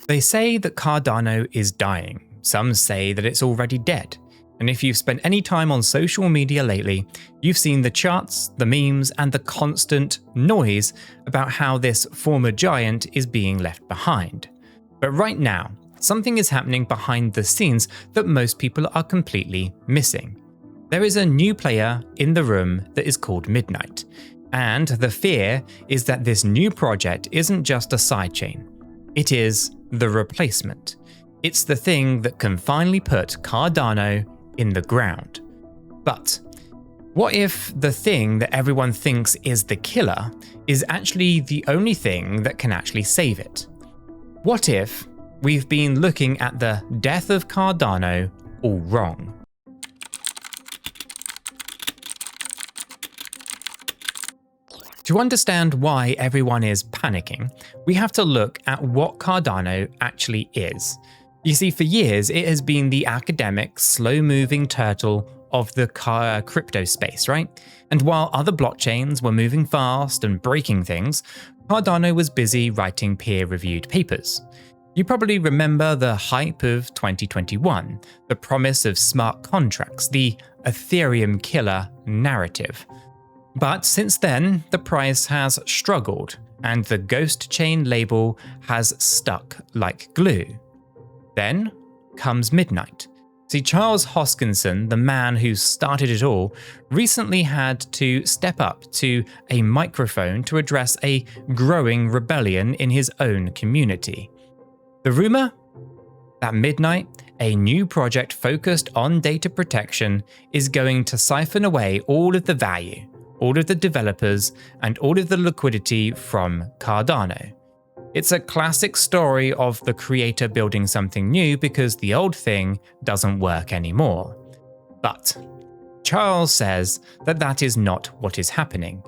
They say that Cardano is dying. Some say that it's already dead. And if you've spent any time on social media lately, you've seen the charts, the memes, and the constant noise about how this former giant is being left behind. But right now, something is happening behind the scenes that most people are completely missing. There is a new player in the room that is called Midnight. And the fear is that this new project isn't just a sidechain. It is the replacement. It's the thing that can finally put Cardano in the ground. But what if the thing that everyone thinks is the killer is actually the only thing that can actually save it? What if we've been looking at the death of Cardano all wrong? To understand why everyone is panicking, we have to look at what Cardano actually is. You see, for years, it has been the academic, slow-moving turtle of the crypto space, right? And while other blockchains were moving fast and breaking things, Cardano was busy writing peer-reviewed papers. You probably remember the hype of 2021, the promise of smart contracts, the Ethereum killer narrative. But since then, the price has struggled, and the ghost chain label has stuck like glue. Then comes Midnight. See, Charles Hoskinson, the man who started it all, recently had to step up to a microphone to address a growing rebellion in his own community. The rumor? That Midnight, a new project focused on data protection, is going to siphon away all of the value, all of the developers, and all of the liquidity from Cardano. It's a classic story of the creator building something new because the old thing doesn't work anymore. But Charles says that that is not what is happening.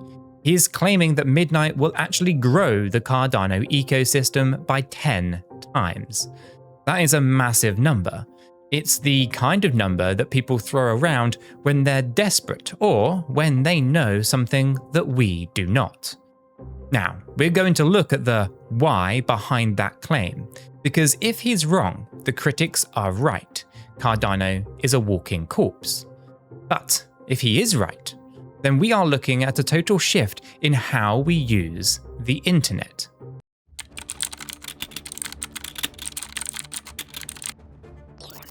He's claiming that Midnight will actually grow the Cardano ecosystem by 10 times. That is a massive number. It's the kind of number that people throw around when they're desperate or when they know something that we do not. Now, we're going to look at the why behind that claim, because if he's wrong, the critics are right. Cardano is a walking corpse. But if he is right, then we are looking at a total shift in how we use the internet.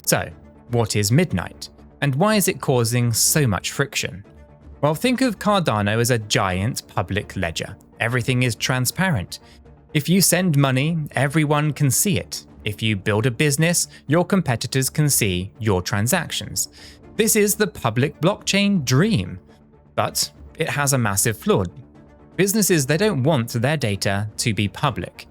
So, what is Midnight, and why is it causing so much friction? Well, think of Cardano as a giant public ledger. Everything is transparent. If you send money, everyone can see it. If you build a business, your competitors can see your transactions. This is the public blockchain dream. But it has a massive flaw. Businesses, they don't want their data to be public.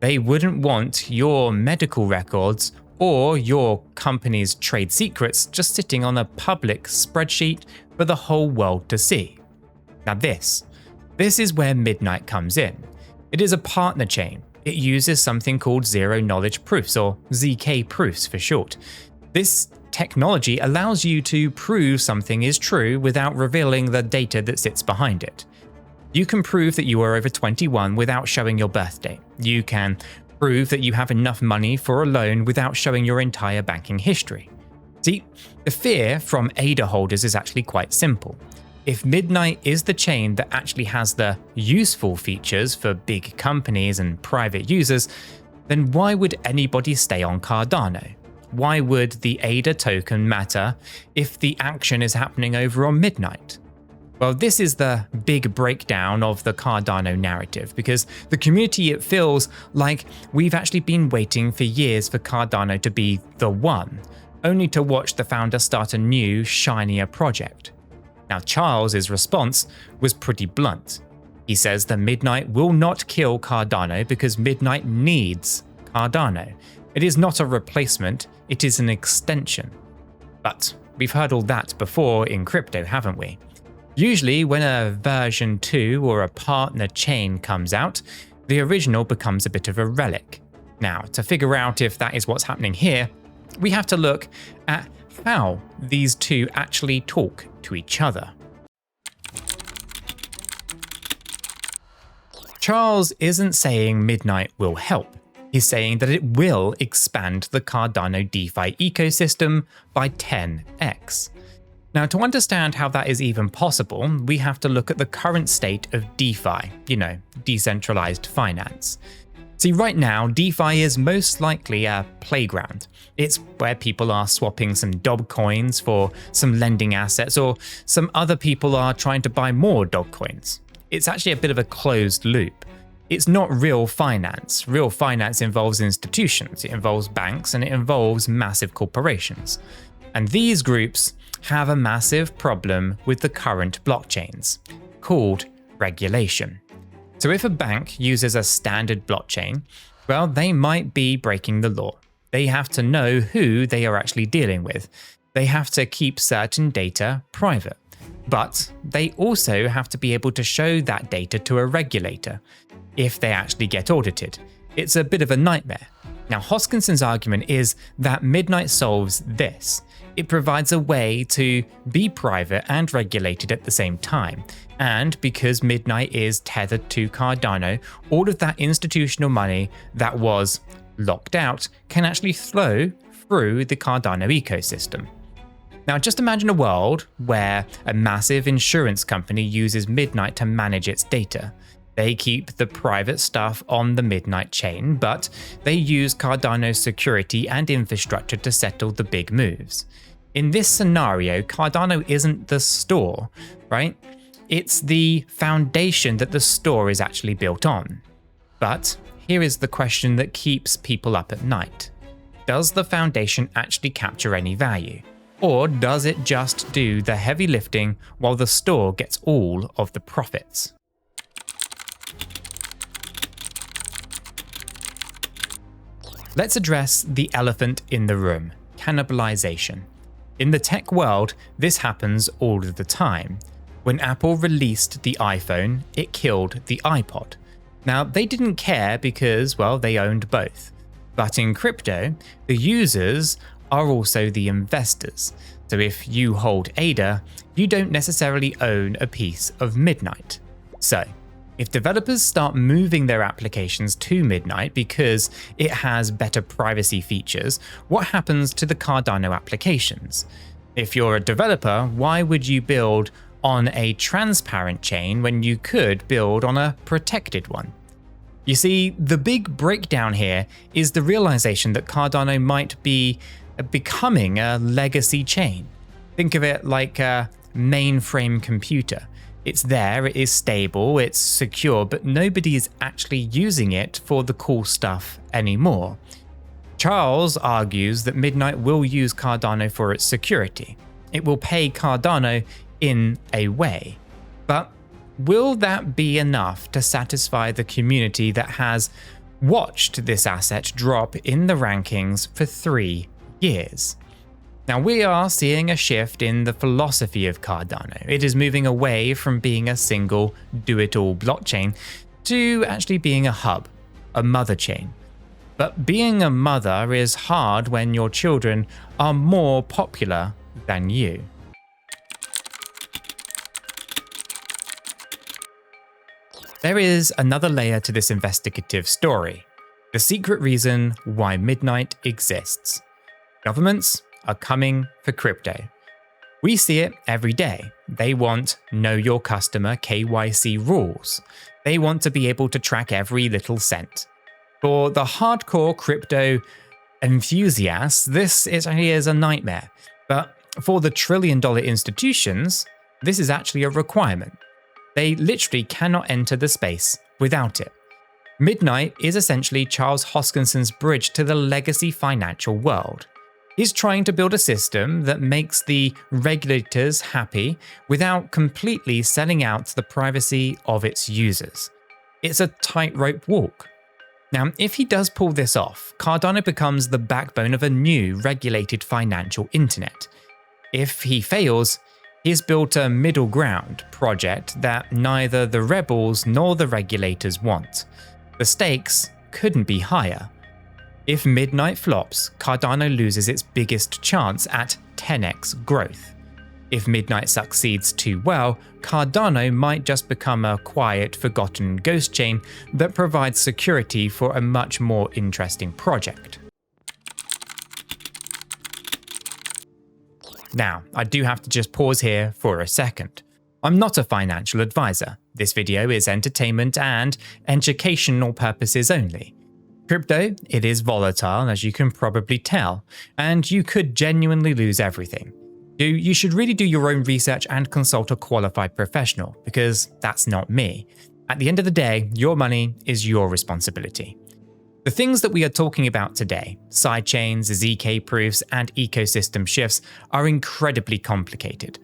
They wouldn't want your medical records or your company's trade secrets just sitting on a public spreadsheet for the whole world to see. Now this is where Midnight comes in. It is a partner chain. It uses something called zero-knowledge proofs, or ZK proofs for short. This technology allows you to prove something is true without revealing the data that sits behind it. You can prove that you are over 21 without showing your birthday. You can prove that you have enough money for a loan without showing your entire banking history. See, the fear from ADA holders is actually quite simple. If Midnight is the chain that actually has the useful features for big companies and private users, then why would anybody stay on Cardano? Why would the ADA token matter if the action is happening over on Midnight? Well, this is the big breakdown of the Cardano narrative, because the community, it feels like we've actually been waiting for years for Cardano to be the one, only to watch the founder start a new, shinier project. Now, Charles's response was pretty blunt. He says that Midnight will not kill Cardano because Midnight needs Cardano. It is not a replacement, it is an extension. But we've heard all that before in crypto, haven't we? Usually when a version 2 or a partner chain comes out, the original becomes a bit of a relic. Now, to figure out if that is what's happening here, we have to look at how these two actually talk to each other. Charles isn't saying Midnight will help. He's saying that it will expand the Cardano DeFi ecosystem by 10x. Now, to understand how that is even possible, we have to look at the current state of DeFi, decentralized finance. See, right now, DeFi is most likely a playground. It's where people are swapping some dog coins for some lending assets, or some other people are trying to buy more dog coins. It's actually a bit of a closed loop. It's not real finance. Real finance involves institutions, it involves banks, and it involves massive corporations. And these groups have a massive problem with the current blockchains, called regulation. So if a bank uses a standard blockchain, well, they might be breaking the law. They have to know who they are actually dealing with. They have to keep certain data private. But they also have to be able to show that data to a regulator if they actually get audited. It's a bit of a nightmare. Now, Hoskinson's argument is that Midnight solves this. It provides a way to be private and regulated at the same time. And because Midnight is tethered to Cardano, all of that institutional money that was locked out can actually flow through the Cardano ecosystem. Now, just imagine a world where a massive insurance company uses Midnight to manage its data. They keep the private stuff on the Midnight chain, but they use Cardano's security and infrastructure to settle the big moves. In this scenario, Cardano isn't the store, right? It's the foundation that the store is actually built on. But here is the question that keeps people up at night. Does the foundation actually capture any value? Or does it just do the heavy lifting while the store gets all of the profits? Let's address the elephant in the room, cannibalization. In the tech world, this happens all of the time. When Apple released the iPhone, it killed the iPod. Now, they didn't care because, well, they owned both. But in crypto, the users are also the investors. So if you hold ADA, you don't necessarily own a piece of Midnight. So, if developers start moving their applications to Midnight because it has better privacy features, what happens to the Cardano applications? If you're a developer, why would you build on a transparent chain when you could build on a protected one? You see, the big breakdown here is the realization that Cardano might be becoming a legacy chain. Think of it like a mainframe computer. It's there, it is stable, it's secure, but nobody is actually using it for the cool stuff anymore. Charles argues that Midnight will use Cardano for its security. It will pay Cardano in a way. But will that be enough to satisfy the community that has watched this asset drop in the rankings for 3 years? Now, we are seeing a shift in the philosophy of Cardano. It is moving away from being a single do-it-all blockchain to actually being a hub, a mother chain. But being a mother is hard when your children are more popular than you. There is another layer to this investigative story, the secret reason why Midnight exists. Governments are coming for crypto. We see it every day. They want Know Your Customer KYC rules. They want to be able to track every little cent. For the hardcore crypto enthusiasts, this is a nightmare. But for the trillion-dollar institutions, this is actually a requirement. They literally cannot enter the space without it. Midnight is essentially Charles Hoskinson's bridge to the legacy financial world. He's trying to build a system that makes the regulators happy without completely selling out the privacy of its users. It's a tightrope walk. Now, if he does pull this off, Cardano becomes the backbone of a new regulated financial internet. If he fails, he's built a middle ground project that neither the rebels nor the regulators want. The stakes couldn't be higher. If Midnight flops, Cardano loses its biggest chance at 10x growth. If Midnight succeeds too well, Cardano might just become a quiet, forgotten ghost chain that provides security for a much more interesting project. Now, I do have to just pause here for a second. I'm not a financial advisor. This video is entertainment and educational purposes only. Crypto, it is volatile, as you can probably tell, and you could genuinely lose everything. You should really do your own research and consult a qualified professional, because that's not me. At the end of the day, your money is your responsibility. The things that we are talking about today, sidechains, ZK proofs, and ecosystem shifts, are incredibly complicated.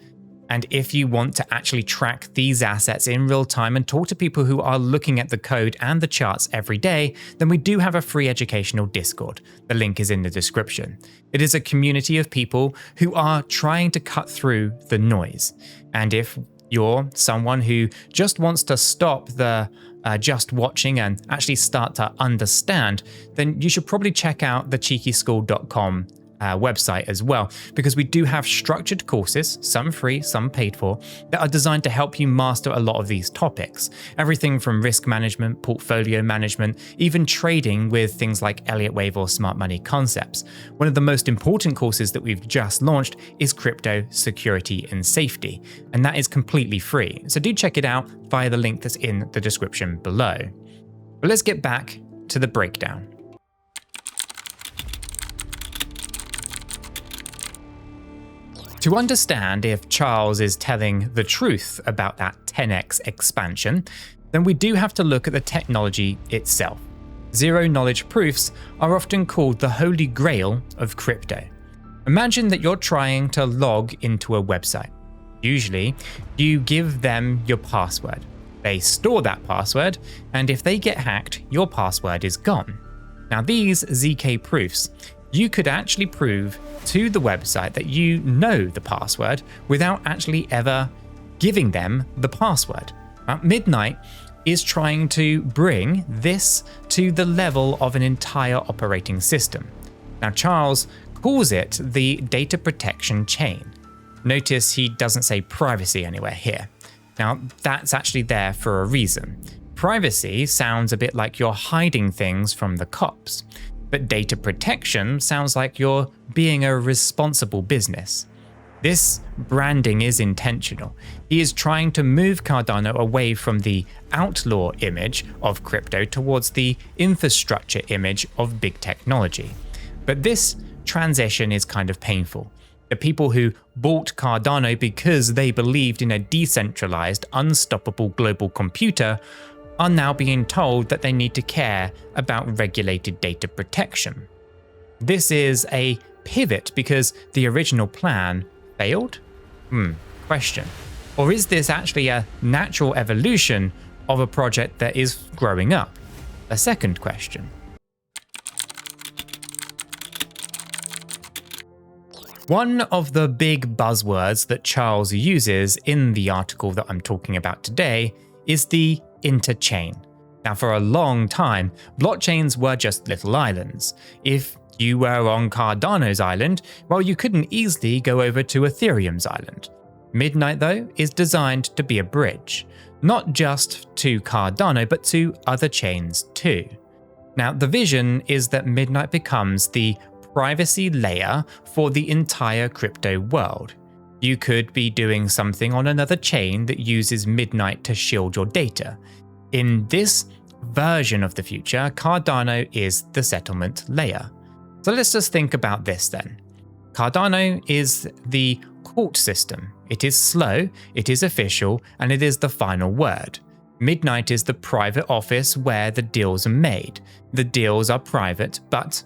And if you want to actually track these assets in real time and talk to people who are looking at the code and the charts every day, then we do have a free educational Discord. The link is in the description. It is a community of people who are trying to cut through the noise. And if you're someone who just wants to stop the just watching and actually start to understand, then you should probably check out the 𝗗𝗶𝘀𝗰𝗀 website as well, because we do have structured courses, some free, some paid for, that are designed to help you master a lot of these topics. Everything from risk management, portfolio management, even trading with things like Elliott Wave or smart money concepts. One of the most important courses that we've just launched is Crypto Security and Safety, and that is completely free. So do check it out via the link that's in the description below. But let's get back to the breakdown. To understand if Charles is telling the truth about that 10x expansion, then we do have to look at the technology itself. Zero-knowledge proofs are often called the holy grail of crypto. Imagine that you're trying to log into a website. Usually, you give them your password. They store that password, and if they get hacked, your password is gone. Now, these ZK proofs, you could actually prove to the website that you know the password without actually ever giving them the password. Midnight is trying to bring this to the level of an entire operating system. Now, Charles calls it the data protection chain. Notice he doesn't say privacy anywhere here. Now, that's actually there for a reason. Privacy sounds a bit like you're hiding things from the cops. But data protection sounds like you're being a responsible business. This branding is intentional. He is trying to move Cardano away from the outlaw image of crypto towards the infrastructure image of big technology. But this transition is kind of painful. The people who bought Cardano because they believed in a decentralized, unstoppable global computer are now being told that they need to care about regulated data protection. This is a pivot because the original plan failed? Question. Or is this actually a natural evolution of a project that is growing up? A second question. One of the big buzzwords that Charles uses in the article that I'm talking about today is the interchain. Now, for a long time, blockchains were just little islands. If you were on Cardano's island, well, you couldn't easily go over to Ethereum's island. Midnight, though, is designed to be a bridge, not just to Cardano, but to other chains too. Now, the vision is that Midnight becomes the privacy layer for the entire crypto world. You could be doing something on another chain that uses Midnight to shield your data. In this version of the future, Cardano is the settlement layer. So let's just think about this then. Cardano is the court system. It is slow, it is official, and it is the final word. Midnight is the private office where the deals are made. The deals are private, but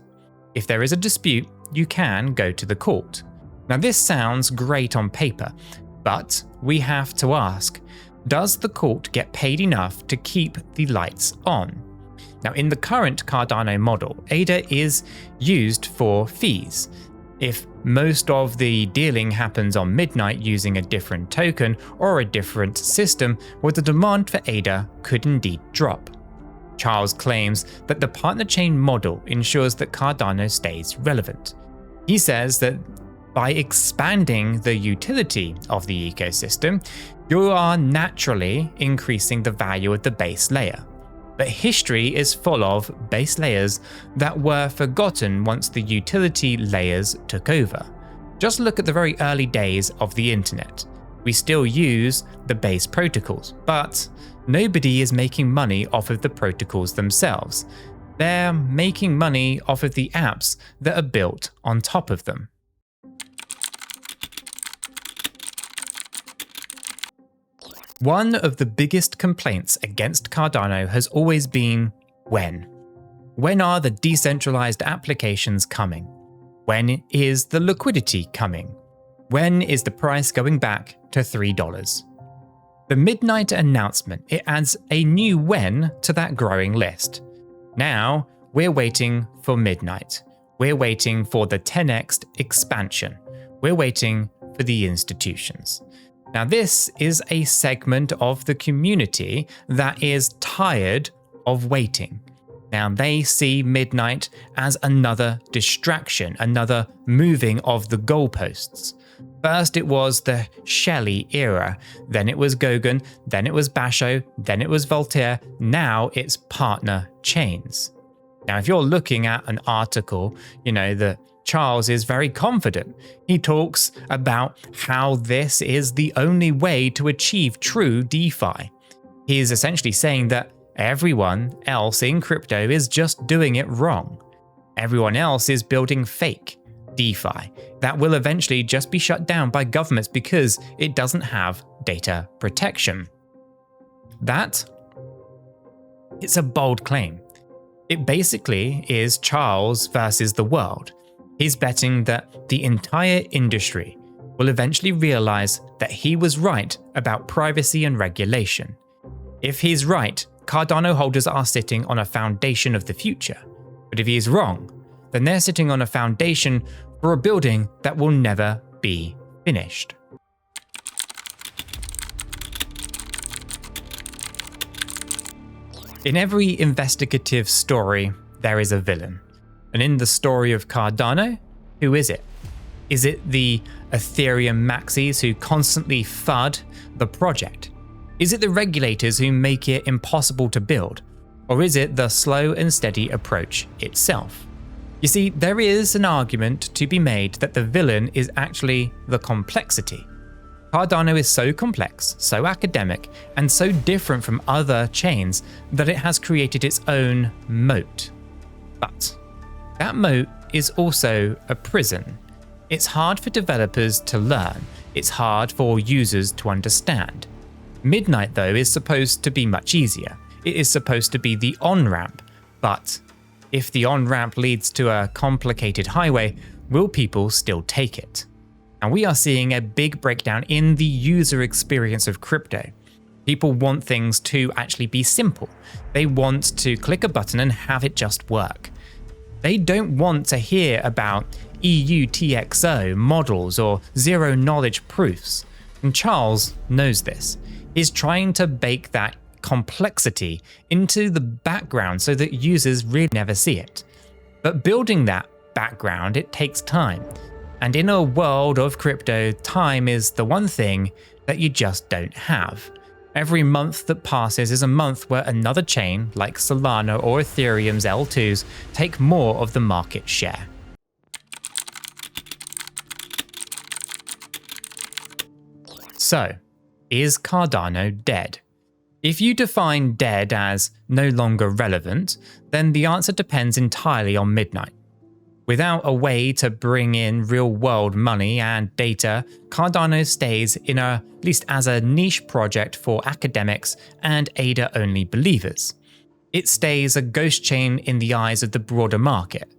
if there is a dispute, you can go to the court. Now, this sounds great on paper, but we have to ask, does the court get paid enough to keep the lights on? Now, in the current Cardano model, ADA is used for fees. If most of the dealing happens on Midnight using a different token or a different system, well, the demand for ADA could indeed drop. Charles claims that the partner chain model ensures that Cardano stays relevant. He says that By expanding the utility of the ecosystem, you are naturally increasing the value of the base layer. But history is full of base layers that were forgotten once the utility layers took over. Just look at the very early days of the internet. We still use the base protocols, but nobody is making money off of the protocols themselves. They're making money off of the apps that are built on top of them. One of the biggest complaints against Cardano has always been when. When are the decentralized applications coming? When is the liquidity coming? When is the price going back to $3? The midnight announcement, it adds a new when to that growing list. Now, we're waiting for midnight. We're waiting for the 10x expansion. We're waiting for the institutions. Now, this is a segment of the community that is tired of waiting. Now, they see midnight as another distraction, another moving of the goalposts. First, it was the Shelley era, then it was Gauguin, then it was Basho, then it was Voltaire, now it's partner chains. Now, if you're looking at an article, that Charles is very confident. He talks about how this is the only way to achieve true DeFi. He is essentially saying that everyone else in crypto is just doing it wrong. Everyone else is building fake DeFi that will eventually just be shut down by governments because it doesn't have data protection. It's a bold claim. It basically is Charles versus the world. He's betting that the entire industry will eventually realize that he was right about privacy and regulation. If he's right, Cardano holders are sitting on a foundation of the future. But if he is wrong, then they're sitting on a foundation for a building that will never be finished. In every investigative story, there is a villain. And in the story of Cardano, who is it? Is it the Ethereum maxis who constantly FUD the project? Is it the regulators who make it impossible to build? Or is it the slow and steady approach itself? You see, there is an argument to be made that the villain is actually the complexity. Cardano is so complex, so academic, and so different from other chains that it has created its own moat. But that moat is also a prison. It's hard for developers to learn. It's hard for users to understand. Midnight, though, is supposed to be much easier. It is supposed to be the on-ramp. But if the on-ramp leads to a complicated highway, will people still take it? And we are seeing a big breakdown in the user experience of crypto. People want things to actually be simple. They want to click a button and have it just work. They don't want to hear about EUTXO models or zero-knowledge proofs. And Charles knows this. He's trying to bake that complexity into the background so that users really never see it. But building that background, it takes time. And in a world of crypto, time is the one thing that you just don't have. Every month that passes is a month where another chain, like Solana or Ethereum's L2s, take more of the market share. So, is Cardano dead? If you define dead as no longer relevant, then the answer depends entirely on midnight. Without a way to bring in real-world money and data, Cardano stays at least as a niche project for academics and ADA-only believers. It stays a ghost chain in the eyes of the broader market.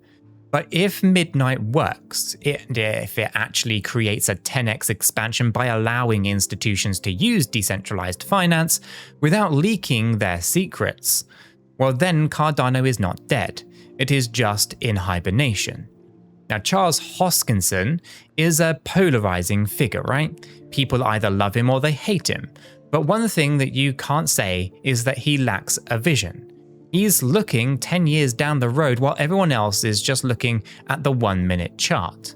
But if midnight works, if it actually creates a 10x expansion by allowing institutions to use decentralized finance without leaking their secrets, well then Cardano is not dead. It is just in hibernation. Now, Charles Hoskinson is a polarizing figure, right? People either love him or they hate him. But one thing that you can't say is that he lacks a vision. He's looking 10 years down the road while everyone else is just looking at the 1-minute chart.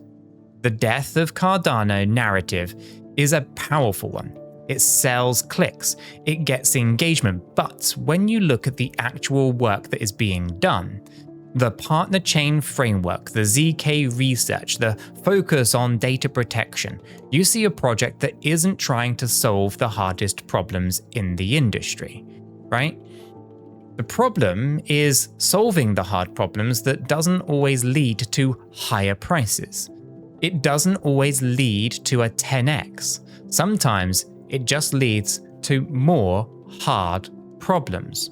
The death of Cardano narrative is a powerful one. It sells clicks, it gets engagement, but when you look at the actual work that is being done, the partner chain framework, the ZK research, the focus on data protection, you see a project that isn't trying to solve the hardest problems in the industry, right? The problem is solving the hard problems that doesn't always lead to higher prices. It doesn't always lead to a 10x. Sometimes it just leads to more hard problems.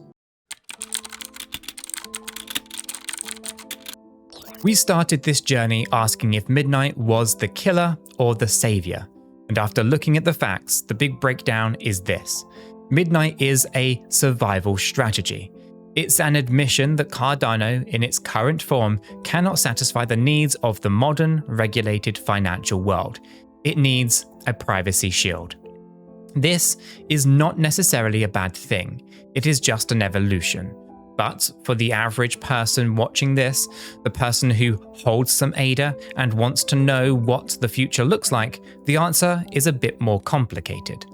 We started this journey asking if Midnight was the killer or the savior. And after looking at the facts, the big breakdown is this. Midnight is a survival strategy. It's an admission that Cardano, in its current form, cannot satisfy the needs of the modern, regulated financial world. It needs a privacy shield. This is not necessarily a bad thing. It is just an evolution. But for the average person watching this, the person who holds some ADA and wants to know what the future looks like, the answer is a bit more complicated.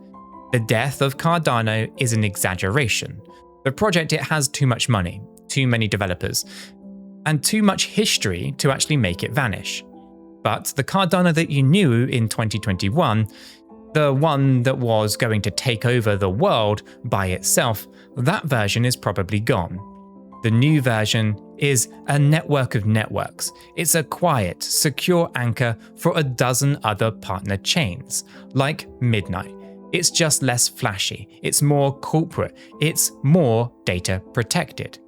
The death of Cardano is an exaggeration. The project, it has too much money, too many developers, and too much history to actually make it vanish. But the Cardano that you knew in 2021, the one that was going to take over the world by itself, that version is probably gone. The new version is a network of networks. It's a quiet, secure anchor for a dozen other partner chains, like Midnight. It's just less flashy, it's more corporate, it's more data protected.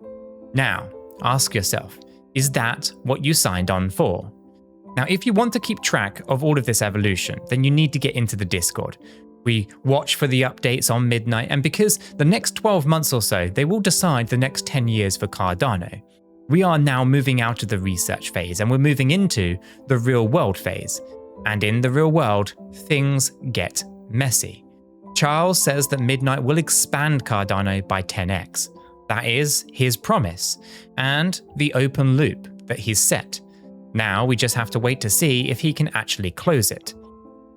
Now, ask yourself, is that what you signed on for? Now, if you want to keep track of all of this evolution, then you need to get into the Discord. We watch for the updates on Midnight, and because the next 12 months or so, they will decide the next 10 years for Cardano. We are now moving out of the research phase and we're moving into the real world phase. And in the real world, things get messy. Charles says that Midnight will expand Cardano by 10x. That is his promise, and the open loop that he's set. Now we just have to wait to see if he can actually close it.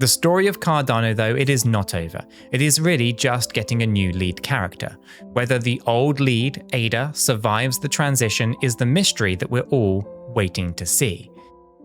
The story of Cardano, though, it is not over. It is really just getting a new lead character. Whether the old lead, Ada, survives the transition is the mystery that we're all waiting to see.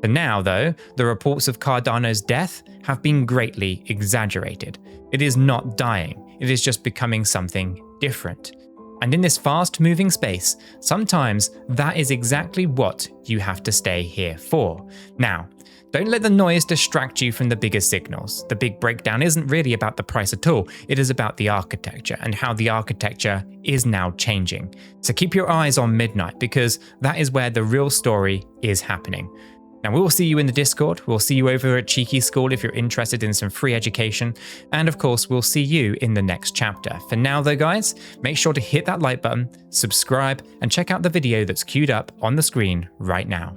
For now, though, the reports of Cardano's death have been greatly exaggerated. It is not dying, it is just becoming something different. And in this fast-moving space, sometimes that is exactly what you have to stay here for. Now, don't let the noise distract you from the bigger signals. The big breakdown isn't really about the price at all, it is about the architecture and how the architecture is now changing. So keep your eyes on Midnight, because that is where the real story is happening. Now, we will see you in the Discord, we'll see you over at Cheeky School if you're interested in some free education, and of course, we'll see you in the next chapter. For now though, guys, make sure to hit that like button, subscribe, and check out the video that's queued up on the screen right now.